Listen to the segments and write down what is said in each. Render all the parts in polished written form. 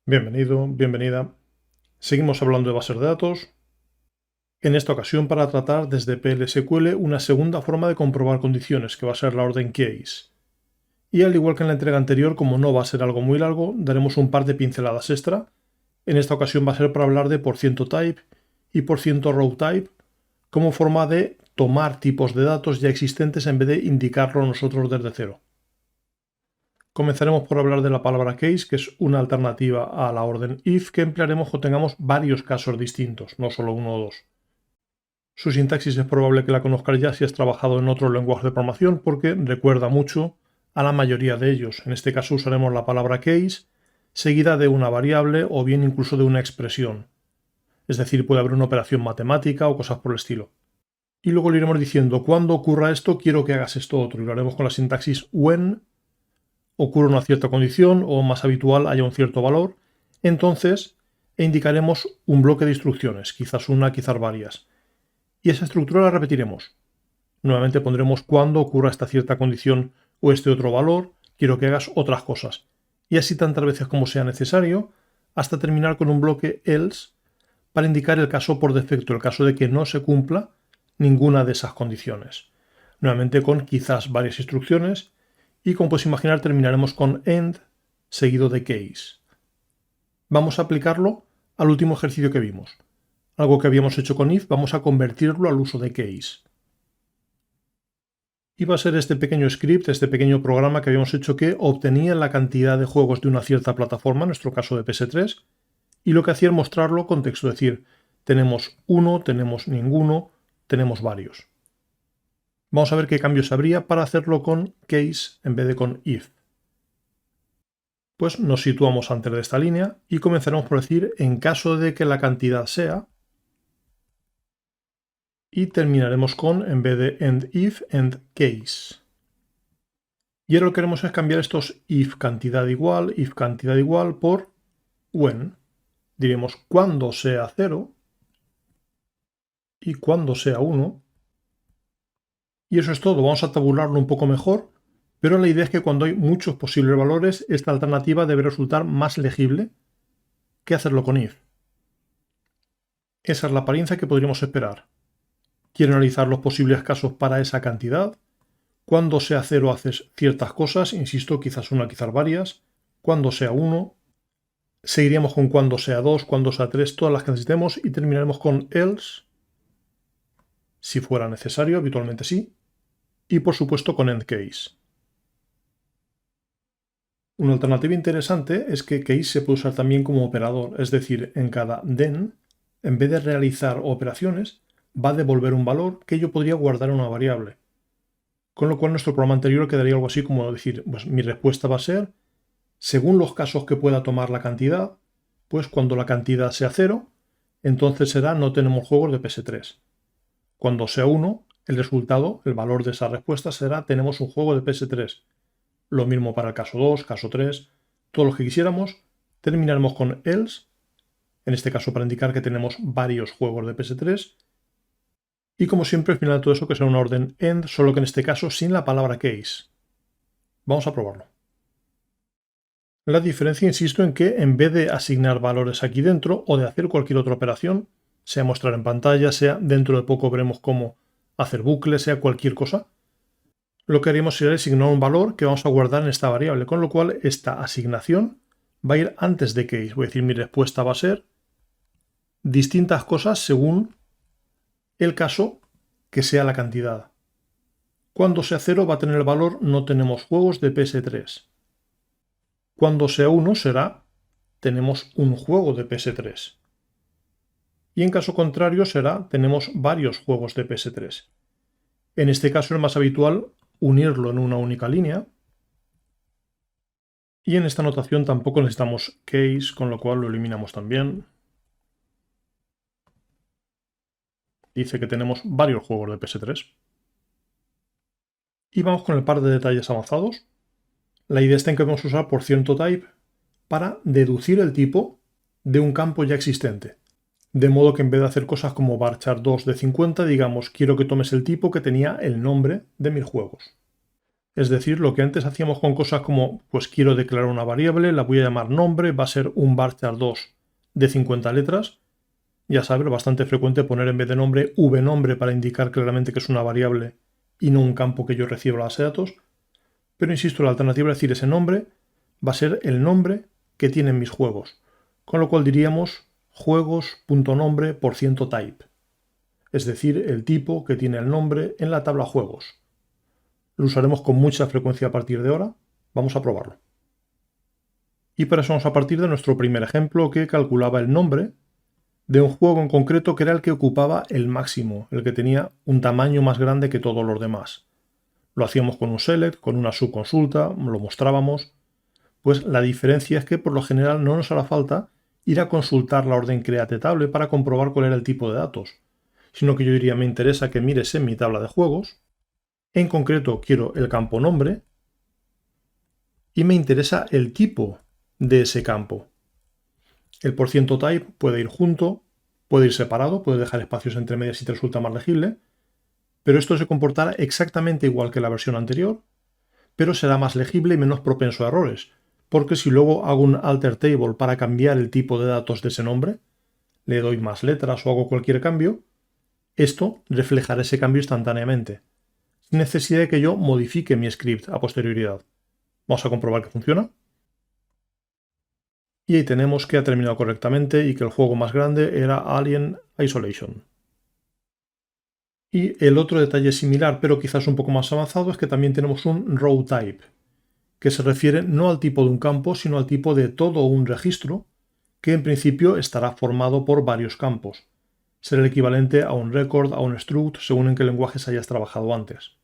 Bienvenido, bienvenida. Seguimos hablando de bases de datos. En esta ocasión para tratar desde PL/SQL una segunda forma de comprobar condiciones, que va a ser la orden case. Y al igual que en la entrega anterior, como no va a ser algo muy largo, daremos un par de pinceladas extra. En esta ocasión va a ser para hablar de %type y %rowtype como forma de tomar tipos de datos ya existentes en vez de indicarlo nosotros desde cero. Comenzaremos por hablar de la palabra case, que es una alternativa a la orden if que emplearemos cuando tengamos varios casos distintos, no solo uno o dos. Su sintaxis es probable que la conozcas ya si has trabajado en otro lenguaje de programación porque recuerda mucho a la mayoría de ellos. En este caso usaremos la palabra case seguida de una variable o bien incluso de una expresión. Es decir, puede haber una operación matemática o cosas por el estilo. Y luego le iremos diciendo, cuando ocurra esto, quiero que hagas esto otro. Y lo haremos con la sintaxis when ocurre una cierta condición o más habitual haya un cierto valor, entonces indicaremos un bloque de instrucciones, quizás una, quizás varias. Y esa estructura la repetiremos. Nuevamente pondremos cuando ocurra esta cierta condición o este otro valor, quiero que hagas otras cosas. Y así tantas veces como sea necesario, hasta terminar con un bloque else para indicar el caso por defecto, el caso de que no se cumpla ninguna de esas condiciones. Nuevamente con quizás varias instrucciones y como puedes imaginar terminaremos con end seguido de case. Vamos a aplicarlo al último ejercicio que vimos. Algo que habíamos hecho con if, vamos a convertirlo al uso de case. Y va a ser este pequeño script, este pequeño programa que habíamos hecho que obtenía la cantidad de juegos de una cierta plataforma, en nuestro caso de PS3, y lo que hacía era mostrarlo con texto, es decir, tenemos uno, tenemos ninguno, tenemos varios. Vamos a ver qué cambios habría para hacerlo con case en vez de con if. Pues nos situamos antes de esta línea y comenzaremos por decir en caso de que la cantidad sea, y terminaremos con, en vez de end if, end case. Y ahora lo que queremos es cambiar estos if cantidad igual por when. Diremos cuando sea 0 y cuando sea 1. Y eso es todo, vamos a tabularlo un poco mejor, pero la idea es que cuando hay muchos posibles valores, esta alternativa debe resultar más legible que hacerlo con if. Esa es la apariencia que podríamos esperar. Quiero analizar los posibles casos para esa cantidad. Cuando sea 0 haces ciertas cosas, insisto, quizás una, quizás varias. Cuando sea 1, seguiríamos con cuando sea 2, cuando sea 3, todas las que necesitemos y terminaremos con else, si fuera necesario, habitualmente sí, y por supuesto con end case. Una alternativa interesante es que case se puede usar también como operador, es decir, en cada then, en vez de realizar operaciones, va a devolver un valor que yo podría guardar en una variable. Con lo cual nuestro programa anterior quedaría algo así como decir, pues mi respuesta va a ser, según los casos que pueda tomar la cantidad, pues cuando la cantidad sea 0, entonces será no tenemos juegos de PS3. Cuando sea 1, el resultado, el valor de esa respuesta será tenemos un juego de PS3. Lo mismo para el caso 2, caso 3, todos los que quisiéramos, terminaremos con else, en este caso para indicar que tenemos varios juegos de PS3, y como siempre al final de todo eso que será una orden end, solo que en este caso sin la palabra case. Vamos a probarlo. La diferencia, insisto, en que en vez de asignar valores aquí dentro o de hacer cualquier otra operación, sea mostrar en pantalla, sea dentro de poco veremos cómo hacer bucles, sea cualquier cosa, lo que haríamos sería asignar un valor que vamos a guardar en esta variable, con lo cual esta asignación va a ir antes de case. Voy a decir mi respuesta va a ser distintas cosas según el caso que sea la cantidad. Cuando sea 0 va a tener el valor no tenemos juegos de PS3. Cuando sea 1 será tenemos un juego de PS3. Y en caso contrario será tenemos varios juegos de PS3. En este caso es más habitual unirlo en una única línea. Y en esta notación tampoco necesitamos case, con lo cual lo eliminamos también. Dice que tenemos varios juegos de PS3. Y vamos con el par de detalles avanzados. La idea está en que vamos a usar %type para deducir el tipo de un campo ya existente. De modo que en vez de hacer cosas como varchar 2 de 50, digamos, quiero que tomes el tipo que tenía el nombre de mis juegos. Es decir, lo que antes hacíamos con cosas como, pues quiero declarar una variable, la voy a llamar nombre, va a ser un varchar 2 de 50 letras. Ya sabes, bastante frecuente poner en vez de nombre vnombre para indicar claramente que es una variable y no un campo que yo recibo la base de datos. Pero insisto, la alternativa es decir, ese nombre va a ser el nombre que tienen mis juegos. Con lo cual diríamos juegos.nombre%type. Es decir, el tipo que tiene el nombre en la tabla juegos. Lo usaremos con mucha frecuencia a partir de ahora. Vamos a probarlo. Y para eso vamos a partir de nuestro primer ejemplo que calculaba el nombre de un juego en concreto que era el que ocupaba el máximo, el que tenía un tamaño más grande que todos los demás. Lo hacíamos con un select, con una subconsulta, lo mostrábamos. Pues la diferencia es que por lo general no nos hará falta ir a consultar la orden create table para comprobar cuál era el tipo de datos, sino que yo diría me interesa que mires en mi tabla de juegos, en concreto quiero el campo nombre y me interesa el tipo de ese campo. El %type puede ir junto, puede ir separado, puede dejar espacios entre medias si te resulta más legible, pero esto se comportará exactamente igual que la versión anterior, pero será más legible y menos propenso a errores, porque si luego hago un alter table para cambiar el tipo de datos de ese nombre, le doy más letras o hago cualquier cambio, esto reflejará ese cambio instantáneamente, sin necesidad de que yo modifique mi script a posterioridad. Vamos a comprobar que funciona. Y ahí tenemos que ha terminado correctamente y que el juego más grande era Alien Isolation. Y el otro detalle similar, pero quizás un poco más avanzado, es que también tenemos un row type, que se refiere no al tipo de un campo, sino al tipo de todo un registro, que en principio estará formado por varios campos. Será el equivalente a un record, a un struct, según en qué lenguajes hayas trabajado antes.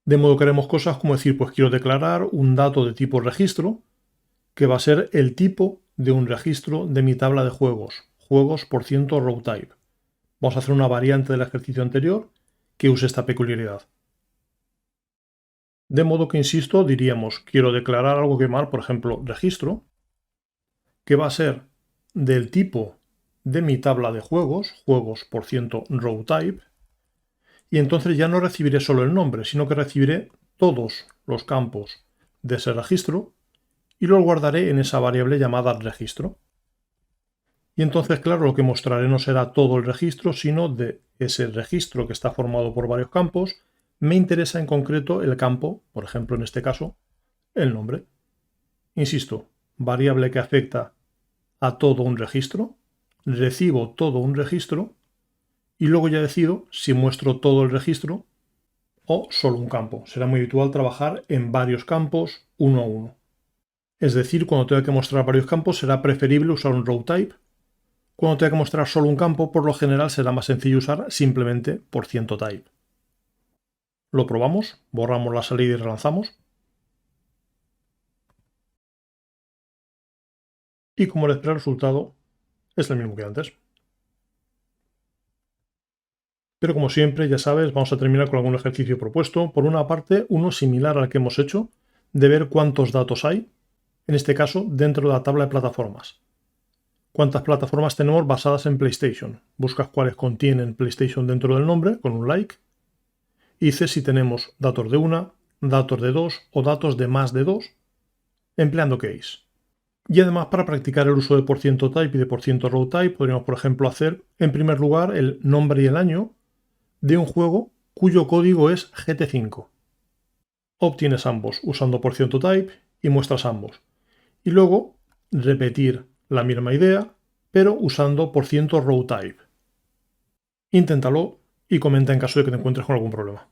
De modo que haremos cosas como decir, pues quiero declarar un dato de tipo registro, que va a ser el tipo de un registro de mi tabla de juegos, juegos%row type. Vamos a hacer una variante del ejercicio anterior que use esta peculiaridad. De modo que, insisto, diríamos, quiero declarar algo que llamar, por ejemplo, registro, que va a ser del tipo de mi tabla de juegos, juegos%row type, y entonces ya no recibiré solo el nombre, sino que recibiré todos los campos de ese registro y los guardaré en esa variable llamada registro. Y entonces, claro, lo que mostraré no será todo el registro, sino de ese registro que está formado por varios campos, me interesa en concreto el campo, por ejemplo, en este caso, el nombre. Insisto, variable que afecta a todo un registro, recibo todo un registro y luego ya decido si muestro todo el registro o solo un campo. Será muy habitual trabajar en varios campos uno a uno. Es decir, cuando tenga que mostrar varios campos será preferible usar un row type. Cuando tenga que mostrar solo un campo, por lo general será más sencillo usar simplemente %type. Lo probamos, borramos la salida y relanzamos. Y como les espera, el resultado es el mismo que antes. Pero como siempre, ya sabes, vamos a terminar con algún ejercicio propuesto. Por una parte, uno similar al que hemos hecho, de ver cuántos datos hay, en este caso dentro de la tabla de plataformas. ¿Cuántas plataformas tenemos basadas en PlayStation? Buscas cuáles contienen PlayStation dentro del nombre, con un like. Y dices si tenemos datos de una, datos de dos o datos de más de dos, empleando case. Y además, para practicar el uso de %type y de %row type, podríamos, por ejemplo, hacer, en primer lugar, el nombre y el año de un juego cuyo código es GT5. Obtienes ambos usando %type y muestras ambos. Y luego repetir la misma idea, pero usando %row type. Inténtalo y comenta en caso de que te encuentres con algún problema.